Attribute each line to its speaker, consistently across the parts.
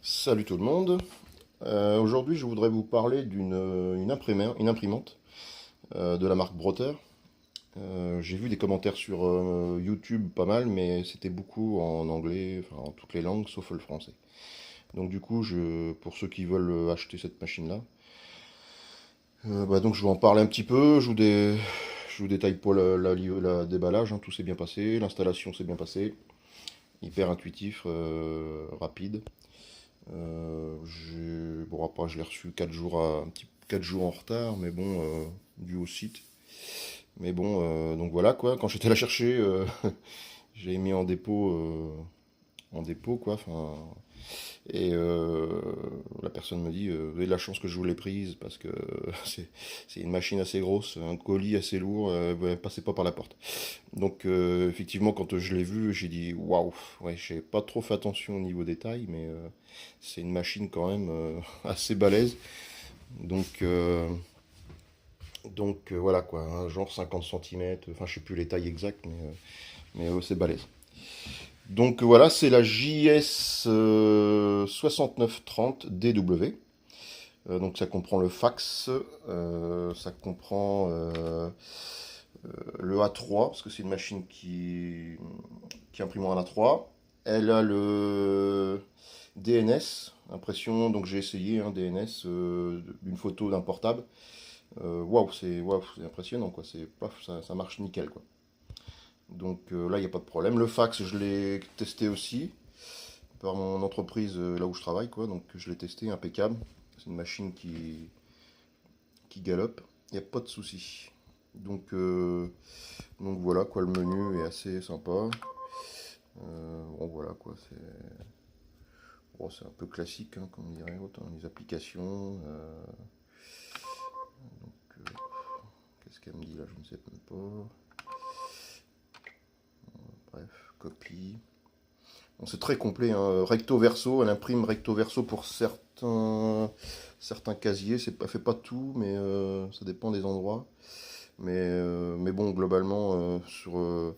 Speaker 1: Salut tout le monde. Aujourd'hui, je voudrais vous parler une imprimante de la marque Brother. J'ai vu des commentaires sur YouTube pas mal, mais c'était beaucoup en anglais, enfin en toutes les langues sauf le français. Donc du coup, pour ceux qui veulent acheter cette machine-là, donc je vais en parler un petit peu. Je vous détaille pas la déballage, hein, tout s'est bien passé, l'installation s'est bien passée, hyper intuitif, rapide. Bon, après, je l'ai reçu 4 jours, 4 jours en retard, mais bon, dû au site. Mais bon, donc voilà quoi. Quand j'étais la chercher, j'ai mis en dépôt quoi. Enfin, et la personne me dit, vous avez de la chance que je vous l'ai prise parce que c'est une machine assez grosse, un colis assez lourd, ouais, passez pas par la porte. Donc effectivement, quand je l'ai vu, j'ai dit waouh, ouais, j'ai pas trop fait attention au niveau détail, mais c'est une machine quand même assez balèze. Donc, voilà quoi, hein, genre 50 centimètres, enfin je sais plus les tailles exactes, mais c'est balèze. Donc voilà, c'est la JS 6930 DW. Donc ça comprend le fax, ça comprend le A3, parce que c'est une machine qui imprime en A3. Elle a le DNS, impression, donc j'ai essayé un DNS, une photo d'un portable. Waouh, c'est impressionnant quoi, ça marche nickel quoi. Donc là il n'y a pas de problème. Le fax je l'ai testé aussi par mon entreprise là où je travaille quoi, donc je l'ai testé impeccable. C'est une machine qui galope, il n'y a pas de souci. Donc voilà quoi, le menu est assez sympa. Bon voilà quoi, c'est un peu classique hein, comme on dirait, autant les applications. Qu'est-ce qu'elle me dit là, je ne sais même pas. Bref, copie. Bon, c'est très complet, hein. Recto verso, elle imprime recto verso pour certains casiers. Elle fait pas tout, mais ça dépend des endroits. Mais bon, globalement, sur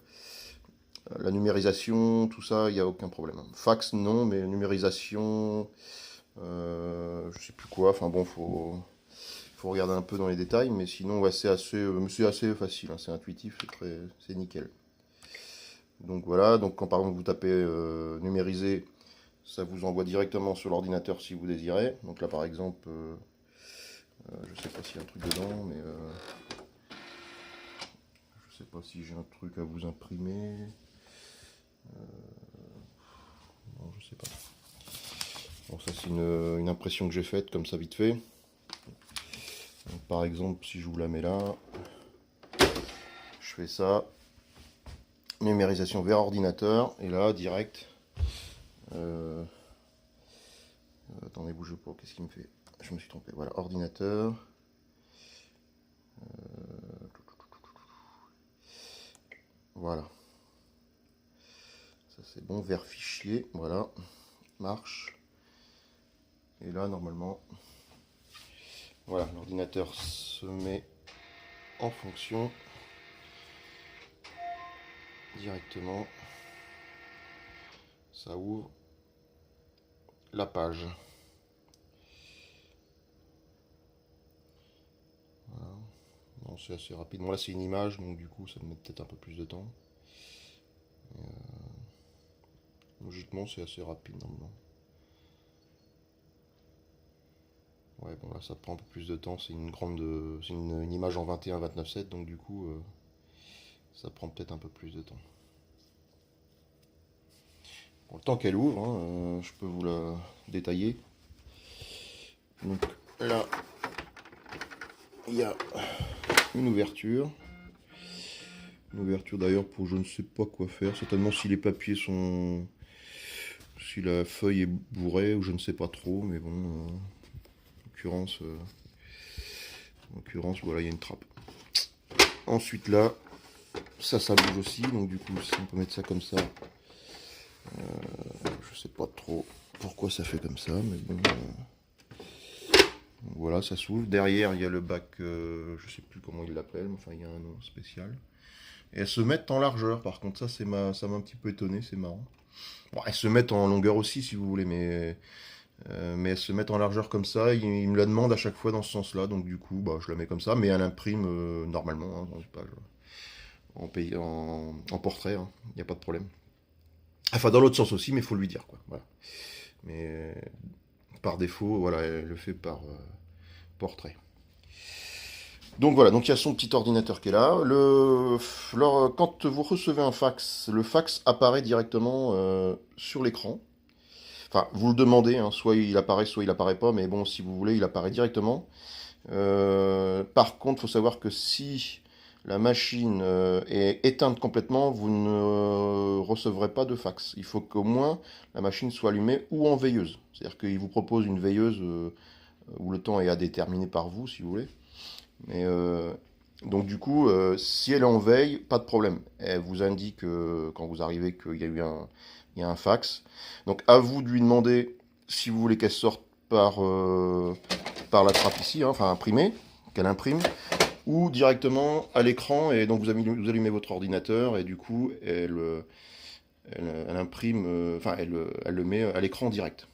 Speaker 1: la numérisation, tout ça, il n'y a aucun problème. Fax, non, mais numérisation, je sais plus quoi. Enfin bon, faut regarder un peu dans les détails, mais sinon, ouais, c'est assez facile, hein, c'est intuitif, c'est nickel. Donc voilà, donc quand par exemple vous tapez numériser, ça vous envoie directement sur l'ordinateur si vous désirez. Donc là par exemple, je sais pas s'il y a un truc dedans, mais je sais pas si j'ai un truc à vous imprimer. Non, je sais pas. Bon, ça c'est une impression que j'ai faite comme ça vite fait. Donc, par exemple, si je vous la mets là, je fais ça, numérisation vers ordinateur, et là direct. euh, Attendez, bougez pas, qu'est-ce qu'il me fait? Je me suis trompé. Voilà, ordinateur. Voilà. Ça c'est bon, vers fichier. Voilà. Marche. Et là, normalement, voilà, l'ordinateur se met en fonction directement. Ça ouvre la page. Voilà. Bon, c'est assez rapide. Bon, là, c'est une image, donc du coup, ça me met peut-être un peu plus de temps. Logiquement, c'est assez rapide normalement. Ouais, bon, là, ça prend un peu plus de temps. C'est une image en 21-29/7, donc du coup, ça prend peut-être un peu plus de temps. Bon, le temps qu'elle ouvre, hein, je peux vous la détailler. Donc là, il y a une ouverture. Une ouverture d'ailleurs pour je ne sais pas quoi faire. Certainement si les papiers sont. Si la feuille est bourrée ou je ne sais pas trop, mais bon. En l'occurrence, voilà, il y a une trappe. Ensuite là, ça bouge aussi. Donc du coup, si on peut mettre ça comme ça, je sais pas trop pourquoi ça fait comme ça, mais bon. Voilà, ça s'ouvre. Derrière, il y a le bac, je sais plus comment il l'appelle, mais enfin, il y a un nom spécial. Et elles se mettent en largeur, par contre, ça m'a un petit peu étonné, c'est marrant. Bon, elles se mettent en longueur aussi, si vous voulez, mais Mais elle se met en largeur comme ça, il me la demande à chaque fois dans ce sens-là, donc du coup, bah, je la mets comme ça, mais elle imprime normalement, hein, dans une page, en portrait, il n'y a pas de problème. Enfin, dans l'autre sens aussi, mais il faut lui dire, quoi. Voilà. Mais par défaut, voilà, elle le fait par portrait. Donc voilà, donc il y a son petit ordinateur qui est là. Quand vous recevez un fax, le fax apparaît directement sur l'écran. Enfin, vous le demandez, hein, soit il apparaît pas, mais bon, si vous voulez, il apparaît directement. Par contre, il faut savoir que si la machine est éteinte complètement, vous ne recevrez pas de fax. Il faut qu'au moins la machine soit allumée ou en veilleuse. C'est-à-dire qu'il vous propose une veilleuse où le temps est à déterminer par vous, si vous voulez. Mais donc du coup, si elle est en veille, pas de problème. Elle vous indique quand vous arrivez qu'il y a eu il y a un fax. Donc à vous de lui demander si vous voulez qu'elle sorte par la trappe ici, hein, enfin imprimée, qu'elle imprime, ou directement à l'écran. Et donc vous allumez votre ordinateur et du coup elle imprime, enfin elle le met à l'écran direct.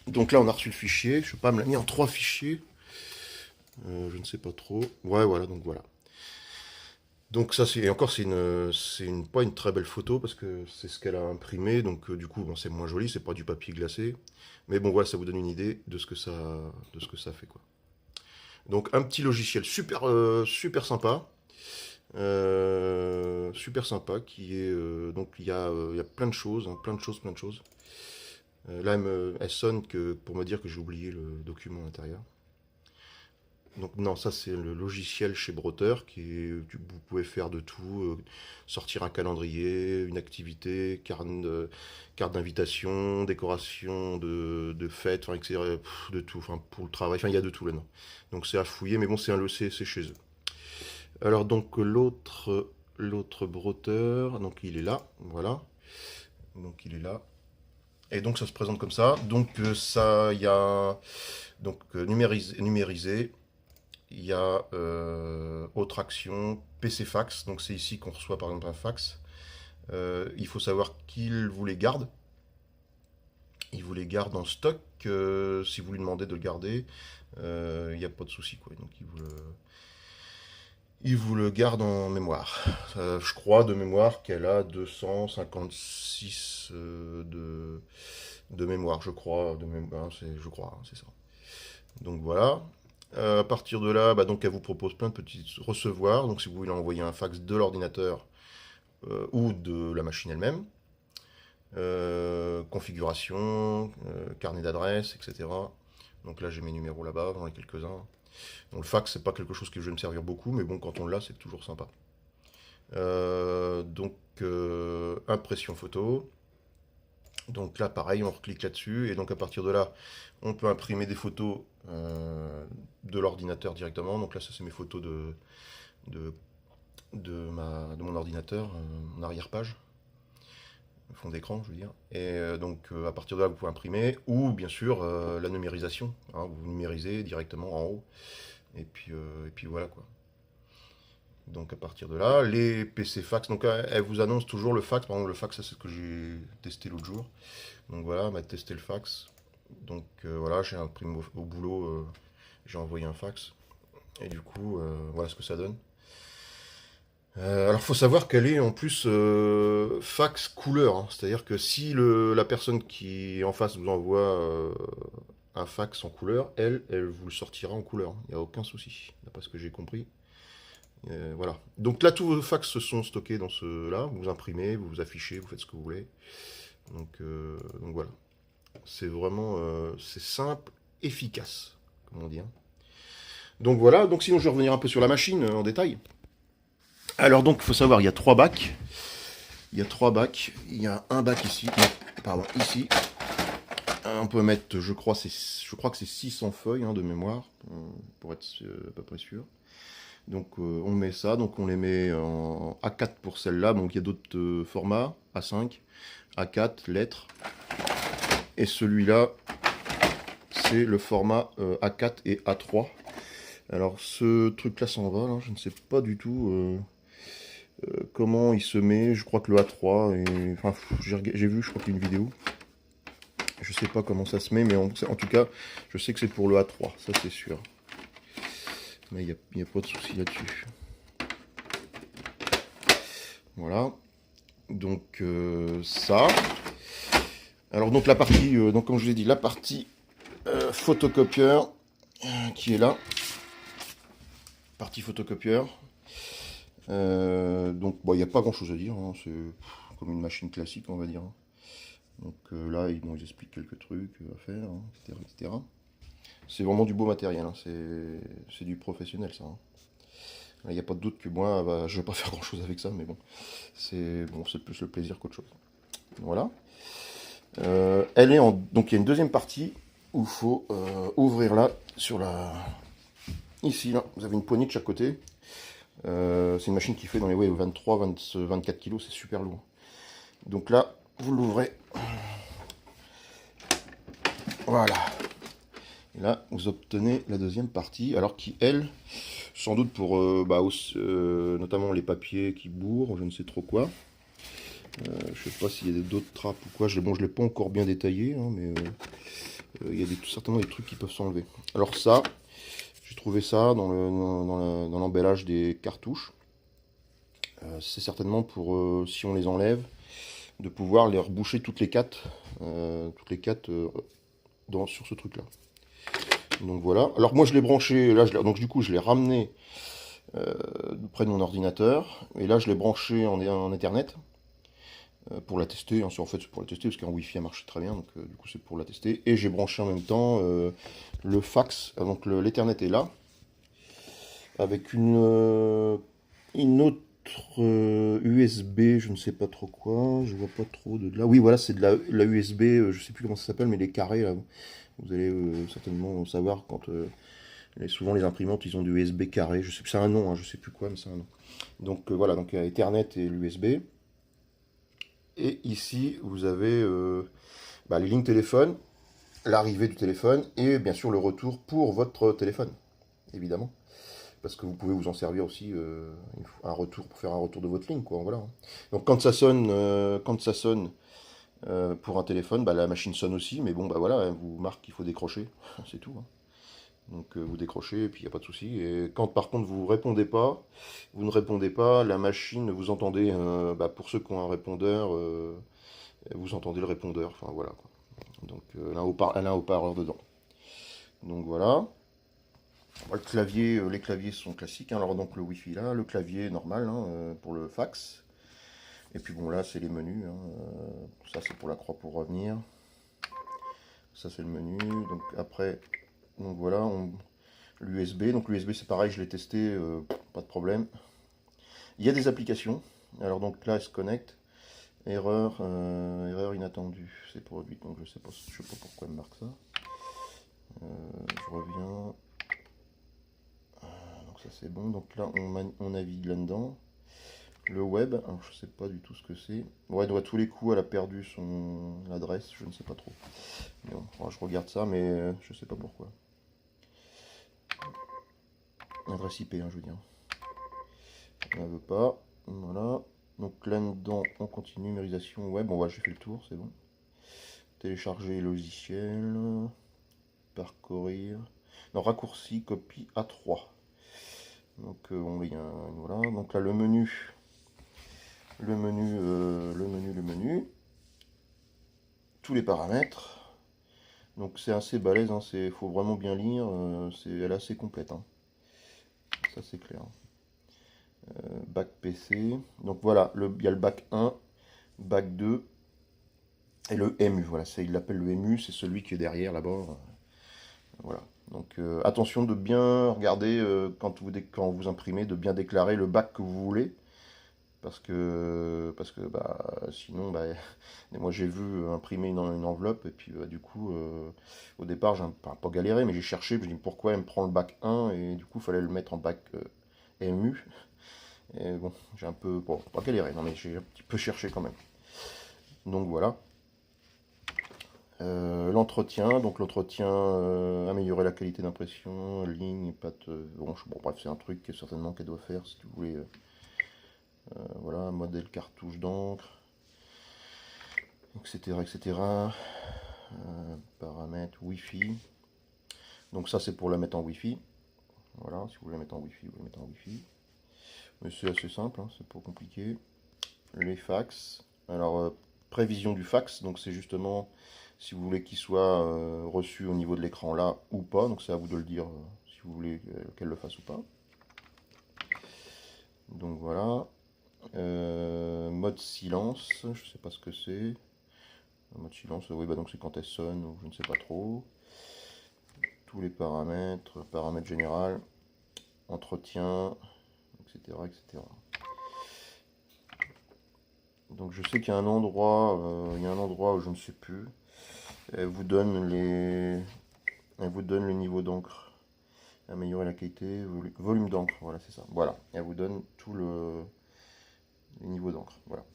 Speaker 1: Donc là on a reçu le fichier. Je sais pas, me l'a mis en 3 fichiers. Je ne sais pas trop. Ouais, voilà, donc voilà. Donc ça, pas une très belle photo parce que c'est ce qu'elle a imprimé. Donc du coup, bon, c'est moins joli, c'est pas du papier glacé. Mais bon, voilà, ça vous donne une idée de ce que ça fait, quoi. Donc un petit logiciel super sympa. Super sympa qui est donc il y a plein de choses, hein, plein de choses. Là, elle sonne pour me dire que j'ai oublié le document à l'intérieur. Donc non, ça c'est le logiciel chez Broter vous pouvez faire de tout, sortir un calendrier, une activité, carte d'invitation, décoration de fête, enfin, etc., de tout, enfin pour le travail, enfin il y a de tout là-dedans. Donc c'est à fouiller, mais bon c'est chez eux. Alors donc l'autre Broter, donc il est là, voilà, donc il est là. Et donc ça se présente comme ça. Donc ça, il y a donc numérisé. Il y a autre action, PC fax, donc c'est ici qu'on reçoit par exemple un fax. Il faut savoir qu'il vous les garde. Il vous les garde en stock. Si vous lui demandez de le garder, il n'y a pas de souci, quoi. Donc il vous le garde en mémoire. Je crois de mémoire qu'elle a 256 de mémoire, je crois. Je crois, hein, c'est ça. Donc voilà. À partir de là, bah, donc elle vous propose plein de petits recevoirs. Donc si vous voulez envoyer un fax de l'ordinateur ou de la machine elle-même, configuration, carnet d'adresse, etc. Donc là j'ai mes numéros là-bas, j'en ai quelques-uns. Donc le fax c'est pas quelque chose qui va me servir beaucoup, mais bon quand on l'a c'est toujours sympa. Donc impression photo. Donc là, pareil, on reclique là-dessus. Et donc à partir de là, on peut imprimer des photos de l'ordinateur directement. Donc là, ça c'est mes photos de, mon ordinateur, mon arrière-page, fond d'écran, je veux dire. Et donc à partir de là, vous pouvez imprimer. Ou bien sûr, la numérisation. Hein, vous numérisez directement en haut. Et puis voilà quoi. Donc à partir de là, les PC fax, donc elle vous annonce toujours le fax. Par exemple, le fax, c'est ce que j'ai testé l'autre jour. Donc voilà, on va tester le fax. Donc voilà, j'ai imprimé au boulot, j'ai envoyé un fax. Et du coup, voilà ce que ça donne. Alors, faut savoir qu'elle est en plus fax couleur, hein. C'est-à-dire que si la personne qui est en face vous envoie un fax en couleur, elle vous le sortira en couleur. Il n'y a aucun souci, d'après ce que j'ai compris. Voilà. Donc là, tous vos fax sont stockés dans ce-là. Vous imprimez, vous vous affichez, vous faites ce que vous voulez. Donc voilà. C'est vraiment c'est simple, efficace, comme on dit, hein. Donc voilà. Donc sinon, je vais revenir un peu sur la machine en détail. Alors donc, il faut savoir, il y a 3 bacs. Il y a 3 bacs. Il y a un bac ici. Pardon, ici. On peut mettre, je crois que c'est 600 feuilles hein, de mémoire, pour être à peu près sûr. Donc on met ça, donc on les met en A4 pour celle-là, donc il y a d'autres formats, A5, A4, lettres. Et celui-là, c'est le format A4 et A3. Alors ce truc-là s'en va, là, je ne sais pas du tout comment il se met. Je crois que le A3, enfin j'ai vu, je crois qu'il y a une vidéo. Je sais pas comment ça se met, mais en tout cas, je sais que c'est pour le A3, ça c'est sûr. Mais il n'y a pas de souci là-dessus. Voilà. Donc ça. Alors donc la partie, donc comme je vous ai dit, la partie photocopieur qui est là. Partie photocopieur. Donc bon, il n'y a pas grand chose à dire, hein, c'est comme une machine classique on va dire. Donc là ils expliquent quelques trucs à faire, hein, etc., etc. C'est vraiment du beau matériel, hein, c'est du professionnel ça. Hein. Il n'y a pas de doute que moi, bah, je ne vais pas faire grand chose avec ça, mais bon, c'est plus le plaisir qu'autre chose. Voilà. Elle est en, donc il y a une deuxième partie où il faut ouvrir là, sur la, ici là, vous avez une poignée de chaque côté. C'est une machine qui fait dans les 23, 24 kg, c'est super lourd. Donc là, vous l'ouvrez. Voilà. Et là, vous obtenez la deuxième partie, alors qui, elle, sans doute pour notamment les papiers qui bourrent, je ne sais trop quoi. Je ne sais pas s'il y a d'autres trappes ou quoi. Bon, je ne l'ai pas encore bien détaillé, hein, mais il y a certainement des trucs qui peuvent s'enlever. Alors ça, j'ai trouvé ça dans l'emballage des cartouches. C'est certainement pour, si on les enlève, de pouvoir les reboucher toutes les quatre sur ce truc-là. Donc voilà. Alors moi je l'ai branché, là, donc du coup je l'ai ramené près de mon ordinateur, et là je l'ai branché en Ethernet pour la tester. Hein, en fait c'est pour la tester parce qu'en Wi-Fi elle marche très bien, donc du coup c'est pour la tester. Et j'ai branché en même temps le fax, donc l'Ethernet est là, avec une autre USB, je ne sais pas trop quoi, je vois pas trop de là. Oui voilà, c'est de la USB, je sais plus comment ça s'appelle, mais les carrés là. Vous allez certainement savoir quand souvent les imprimantes ils ont du USB carré, je sais plus, c'est un nom, hein, je sais plus quoi, mais c'est un nom. Donc voilà, donc il y a Ethernet et l'USB. Et ici vous avez les lignes téléphone, l'arrivée du téléphone et bien sûr le retour pour votre téléphone, évidemment. Parce que vous pouvez vous en servir aussi un retour pour faire un retour de votre ligne, quoi. Voilà. Donc quand ça sonne, pour un téléphone, la machine sonne aussi, mais bon, voilà, elle vous marque qu'il faut décrocher, c'est tout. Hein. Donc vous décrochez et puis il n'y a pas de souci. Et quand par contre vous ne répondez pas, la machine, vous entendez, pour ceux qui ont un répondeur, vous entendez le répondeur, enfin voilà. Quoi. Donc elle a un haut-parleur dedans. Donc voilà. Le clavier, les claviers sont classiques, hein. Alors donc le Wi-Fi là, le clavier normal hein, pour le fax. Et puis bon là c'est les menus, hein. Ça c'est pour la croix pour revenir. Ça c'est le menu, donc après, donc voilà, l'USB, donc l'USB c'est pareil, je l'ai testé, pas de problème. Il y a des applications, alors donc là elle se connecte, erreur inattendue, c'est produit, donc je sais pas pourquoi elle me marque ça. Je reviens, donc ça c'est bon, donc là on navigue là-dedans. Le web, alors je sais pas du tout ce que c'est. Ouais, à tous les coups, elle a perdu son adresse, je ne sais pas trop. Mais bon, je regarde ça, mais je sais pas pourquoi. Adresse IP, hein, je veux dire. Elle ne veut pas. Voilà. Donc là-dedans, on continue, numérisation web. Bon, voilà, j'ai fait le tour, c'est bon. Télécharger logiciel. Parcourir. Non, raccourci, copie A3. Donc, voilà. Donc là, le menu. Le menu. Tous les paramètres. Donc c'est assez balèze, hein, faut vraiment bien lire, elle est assez complète. Hein. Ça c'est clair. Bac PC. Donc voilà, il y a le bac 1, bac 2 et le MU. Voilà, il l'appelle le MU, c'est celui qui est derrière là-bas. Voilà. Donc attention de bien regarder quand vous imprimez, de bien déclarer le bac que vous voulez. Parce que sinon, moi j'ai vu imprimer une enveloppe et puis du coup, au départ, j'ai pas galéré, mais j'ai cherché, je me dis pourquoi elle me prend le bac 1 et du coup, il fallait le mettre en bac MU. Et bon, j'ai un peu, bon, pas galéré, non mais j'ai un petit peu cherché quand même. Donc voilà. L'entretien, améliorer la qualité d'impression, ligne, pâte, bon bref, c'est un truc certainement qu'elle doit faire si vous voulez. Voilà, modèle cartouche d'encre, etc. etc. paramètres Wi-Fi. Donc ça c'est pour la mettre en Wi-Fi. Voilà, si vous voulez la mettre en Wi-Fi, vous la mettez en Wi-Fi. Mais c'est assez simple, hein, c'est pas compliqué. Les fax. Alors, prévision du fax, donc c'est justement si vous voulez qu'il soit reçu au niveau de l'écran là ou pas. Donc c'est à vous de le dire si vous voulez qu'elle le fasse ou pas. Donc voilà. Mode silence, je sais pas ce que c'est. Mode silence, oui, bah donc c'est quand elle sonne ou je ne sais pas trop. Tous les paramètres, paramètres général, entretien, etc., etc. Donc je sais qu'il y a un endroit, où je ne sais plus. Elle vous donne le niveau d'encre. Améliorer la qualité, volume d'encre, voilà c'est ça. Voilà, elle vous donne tout les niveaux d'encre. Voilà.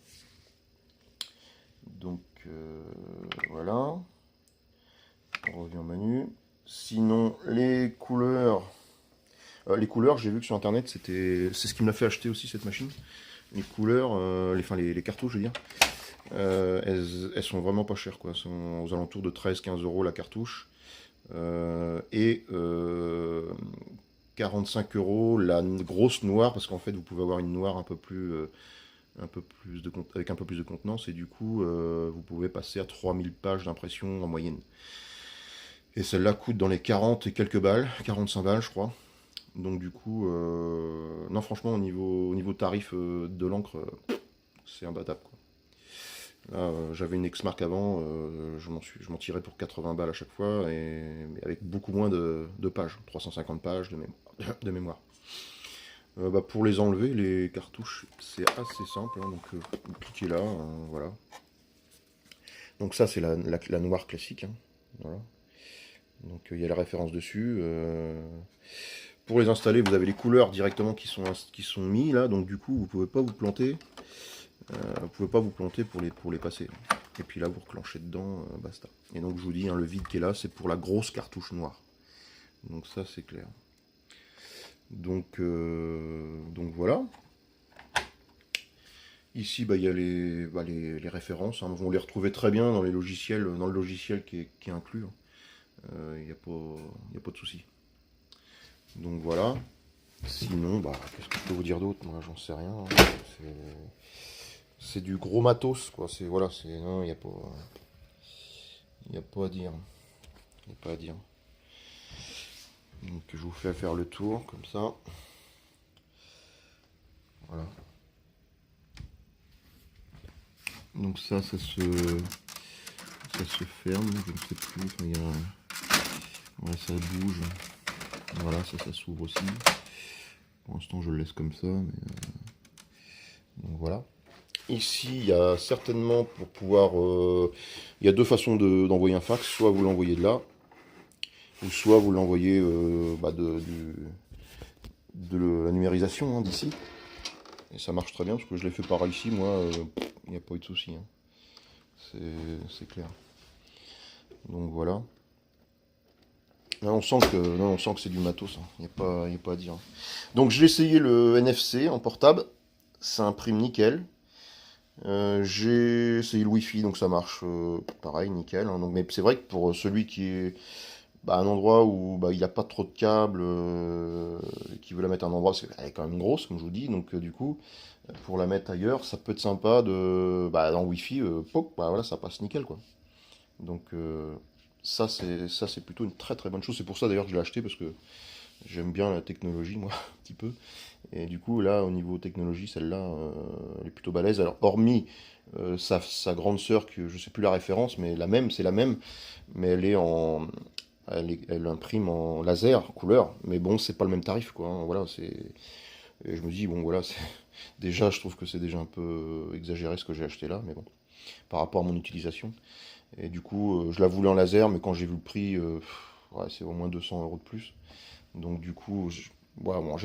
Speaker 1: Donc voilà. On revient au menu. Sinon les couleurs. J'ai vu que sur internet c'est ce qui me l'a fait acheter aussi cette machine. Les couleurs, les cartouches je veux dire. Elles sont vraiment pas chères quoi. Elles sont aux alentours de 13-15 euros la cartouche. Et 45 euros la grosse noire, parce qu'en fait vous pouvez avoir une noire avec un peu plus de contenance, et du coup vous pouvez passer à 3000 pages d'impression en moyenne. Et celle-là coûte dans les 40 et quelques balles, 45 balles je crois. Donc du coup, non franchement au niveau tarif de l'encre, c'est imbattable quoi. Là, j'avais une Exmark avant, je m'en tirais pour 80 balles à chaque fois, mais avec beaucoup moins de pages, 350 pages de mémoire. Pour les enlever, les cartouches, c'est assez simple, hein, donc vous cliquez là, voilà. Donc ça, c'est la noire classique, hein, voilà. Donc il y a la référence dessus. Pour les installer, vous avez les couleurs directement qui sont mis là, donc du coup, vous pouvez pas vous planter. Vous pouvez pas vous planter pour les passer. Et puis là, vous reclenchez dedans, basta. Et donc, je vous dis, hein, le vide qui est là, c'est pour la grosse cartouche noire. Donc ça, c'est clair. Donc voilà. Ici, il y a les références. Hein. On les retrouvait très bien dans le logiciel qui est inclus. Il n'y a pas de souci. Donc voilà. Sinon, qu'est-ce que je peux vous dire d'autre? Moi, j'en sais rien. Hein. C'est du gros matos, quoi. Non, il n'y a pas à dire. Il n'y a pas à dire. Donc je vous fais faire le tour comme ça. Voilà. Donc ça se ferme, je ne sais plus. Ouais, ça bouge. Voilà, ça s'ouvre aussi. Pour l'instant, je le laisse comme ça. Donc voilà. Ici, il y a certainement pour pouvoir... il y a deux façons d'envoyer un fax. Soit vous l'envoyez de là, ou soit vous l'envoyez de la numérisation, hein, d'ici. Et ça marche très bien, parce que je l'ai fait par ici, moi, il n'y a pas eu de souci. Hein. C'est clair. Donc voilà. Là, on sent que c'est du matos, hein. Il n'y a pas à dire. Donc j'ai essayé le NFC en portable. Ça imprime nickel. J'ai essayé le Wi-Fi, donc ça marche pareil, nickel. Hein. Donc, mais c'est vrai que pour celui qui est un endroit où il n'y a pas trop de câbles, et qui veut la mettre à un endroit, elle est quand même grosse, comme je vous dis. Donc du coup, pour la mettre ailleurs, ça peut être sympa dans le Wi-Fi, voilà, ça passe nickel quoi. Donc ça c'est plutôt une très très bonne chose. C'est pour ça d'ailleurs que je l'ai acheté, parce que j'aime bien la technologie moi un petit peu. Et du coup là au niveau technologie, celle-là elle est plutôt balèze. Alors hormis sa grande sœur, que je sais plus la référence, mais c'est la même, mais elle imprime en laser couleur, mais bon c'est pas le même tarif quoi. Hein, voilà, et je me dis bon voilà, déjà je trouve que c'est déjà un peu exagéré ce que j'ai acheté là, mais bon par rapport à mon utilisation. Et du coup, je la voulais en laser, mais quand j'ai vu le prix, ouais, c'est au moins 200 euros de plus. Donc du coup, j'ai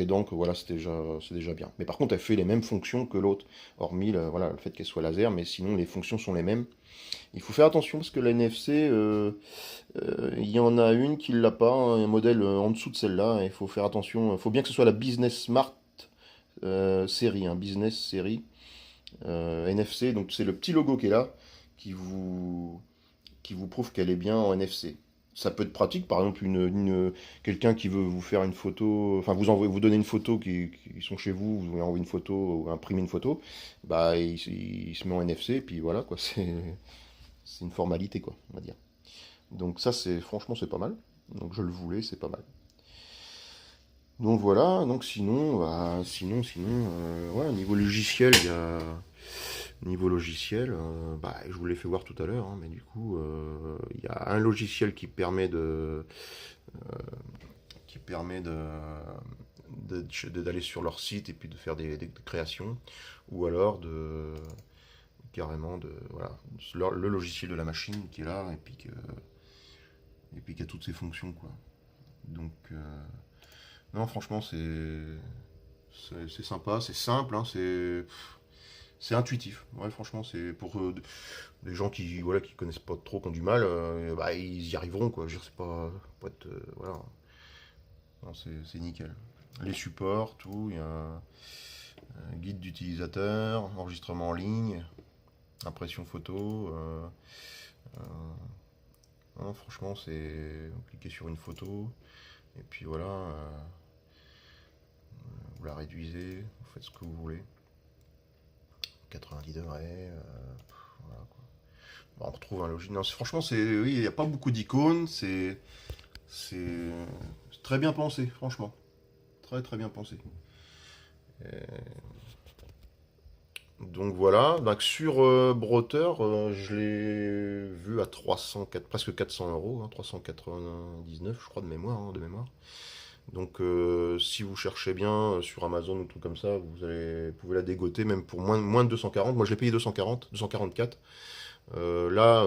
Speaker 1: donc, voilà, c'est déjà bien. Mais par contre, elle fait les mêmes fonctions que l'autre, hormis le fait qu'elle soit laser, mais sinon les fonctions sont les mêmes. Il faut faire attention, parce que la NFC, il y en a une qui l'a pas, hein, un modèle en dessous de celle-là. Il faut faire attention, il faut bien que ce soit la Business Smart série, hein, Business série NFC. Donc c'est le petit logo qui est là, qui vous prouve qu'elle est bien en NFC. ça peut être pratique. Par exemple, quelqu'un qui veut vous faire une photo, enfin vous donner une photo qui sont chez vous, vous lui envoyez une photo ou imprimer une photo, bah il se met en NFC et puis voilà quoi, c'est une formalité quoi, on va dire. Donc ça c'est franchement c'est pas mal. Donc je le voulais, c'est pas mal. Donc voilà, donc sinon, ouais, niveau logiciel, bah, je vous l'ai fait voir tout à l'heure, hein, mais du coup, il y a un logiciel qui permet d'aller sur leur site et puis de faire des créations, ou alors carrément voilà, le logiciel de la machine qui est là et puis qui a toutes ses fonctions, quoi. Donc, non, franchement, c'est sympa, c'est simple, hein, c'est intuitif. Ouais, franchement, c'est pour des gens voilà, qui connaissent pas trop, qui ont du mal, bah, ils y arriveront, quoi. Je veux dire, c'est pas être, voilà. Non, c'est nickel. Les supports, tout, il y a un guide d'utilisateur, enregistrement en ligne, impression photo. Euh, non, franchement, vous cliquez sur une photo, et puis voilà, vous la réduisez, vous faites ce que vous voulez. 90 degrés, voilà quoi. Bon, on retrouve un logiciel. Non, franchement, oui, il n'y a pas beaucoup d'icônes, c'est très bien pensé, franchement. Très très bien pensé. Et donc voilà, donc sur Broter, je l'ai vu à presque 400 euros, hein, 399 je crois de mémoire, Donc si vous cherchez bien sur Amazon ou tout comme ça, vous pouvez la dégoter même pour moins de 240. Moi je l'ai payé 244. Là,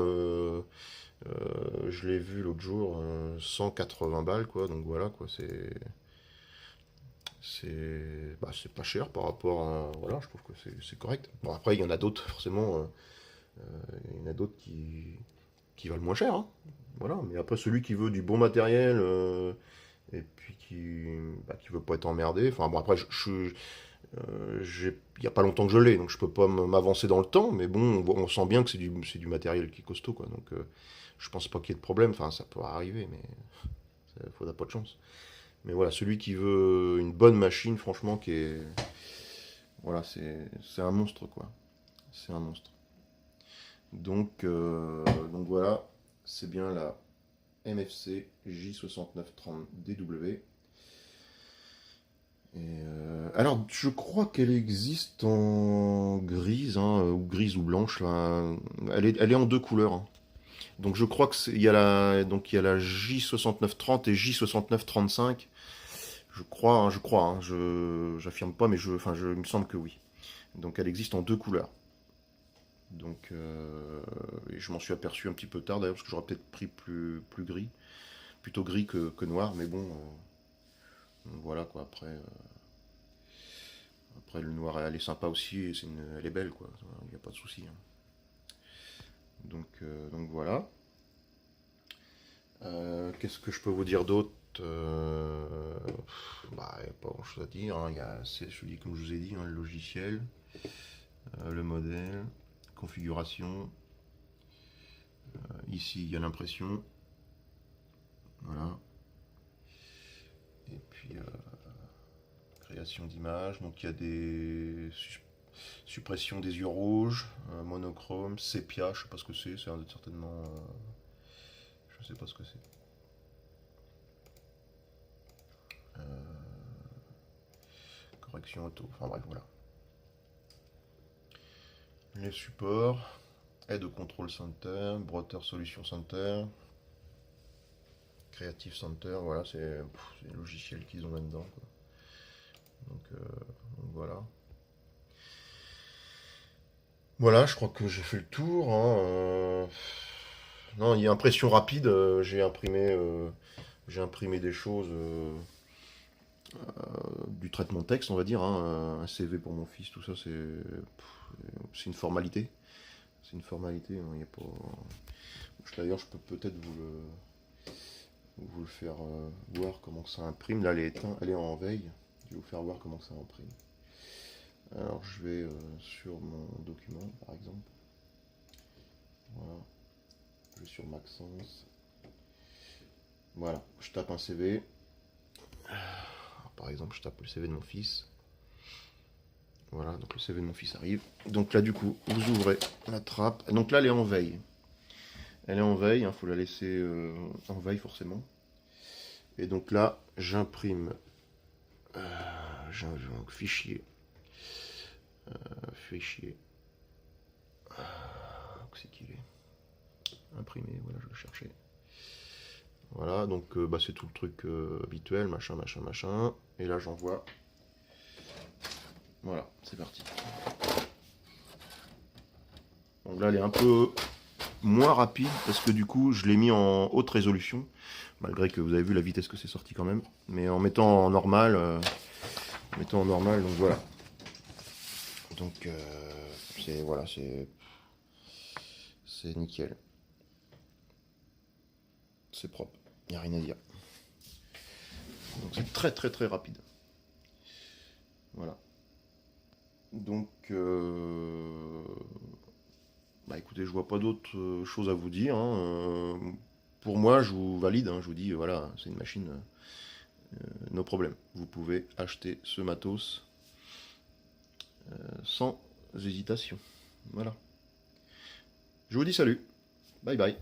Speaker 1: je l'ai vu l'autre jour, 180 balles quoi, donc voilà quoi, c'est pas cher par rapport à. Voilà, je trouve que c'est correct. Bon, après, il y en a d'autres, forcément. Il y en a d'autres qui valent moins cher, hein. Voilà, mais après, celui qui veut du bon matériel et puis qui veut pas être emmerdé. Enfin, bon, après, il y a pas longtemps que je l'ai, donc je peux pas m'avancer dans le temps, mais bon, on sent bien que c'est du matériel qui est costaud, quoi. Donc, je pense pas qu'il y ait de problème. Enfin, ça peut arriver, mais il faudra pas de chance. Mais voilà, celui qui veut une bonne machine, franchement, voilà, c'est un monstre, quoi. C'est un monstre. Donc voilà, c'est bien la MFC J6930DW. Alors, je crois qu'elle existe en grise, hein, ou grise ou blanche, là. Elle est en deux couleurs, hein. Donc je crois il y a la J6930 et J6935. Je crois, hein, j'affirme pas, mais il me semble que oui. Donc elle existe en deux couleurs. Donc et je m'en suis aperçu un petit peu tard d'ailleurs, parce que j'aurais peut-être pris plus gris, plutôt gris que noir, mais bon, voilà quoi. Après le noir elle est sympa aussi, et elle est belle quoi, il n'y a pas de souci, hein. Donc voilà. Qu'est-ce que je peux vous dire d'autre? Bah, il n'y a pas grand chose à dire, hein. Je dis comme je vous ai dit, hein, le logiciel, le modèle, configuration. Ici, il y a l'impression. Voilà. Et puis, création d'images. Donc, il y a des suppression des yeux rouges, monochrome, sépia. Je sais pas ce que c'est. C'est certainement. Je sais pas ce que c'est. Correction auto. Enfin bref, voilà. Les supports. Aide au control center, Broter Solution Center, Creative Center, voilà, c'est les logiciels qu'ils ont là-dedans, quoi. Donc voilà. Voilà, je crois que j'ai fait le tour, hein. Non, il y a impression rapide, j'ai imprimé des choses, du traitement de texte, on va dire, hein, un CV pour mon fils, tout ça, c'est une formalité. C'est une formalité, hein, il y a pas. D'ailleurs, je peux peut-être vous le faire voir comment ça imprime. Là, elle est en veille. Je vais vous faire voir comment ça imprime. Alors, je vais sur mon document, par exemple. Voilà. Je vais sur Maxence. Voilà, je tape un CV. Par exemple, je tape le CV de mon fils. Voilà, donc le CV de mon fils arrive. Donc là, du coup, vous ouvrez la trappe. Donc là, elle est en veille. Elle est en veille, il faut la laisser en veille forcément. Et donc là, j'imprime donc, fichier. Fichier. Où c'est qu'il est imprimé, voilà, je le cherchais. Voilà, donc bah, c'est tout le truc habituel, machin, machin, machin. Et là, j'envoie. Voilà, c'est parti. Donc là, elle est un peu moins rapide parce que du coup, je l'ai mis en haute résolution. Malgré que vous avez vu la vitesse que c'est sorti quand même. Mais en mettant en normal, donc voilà. Donc c'est voilà, c'est nickel. C'est propre, il n'y a rien à dire. Donc c'est très très très rapide. Voilà. Donc bah écoutez, je vois pas d'autre chose à vous dire, hein. Pour moi, je vous valide, hein, je vous dis voilà, c'est une machine no problème. Vous pouvez acheter ce matos sans hésitation. Voilà. Je vous dis salut. Bye bye.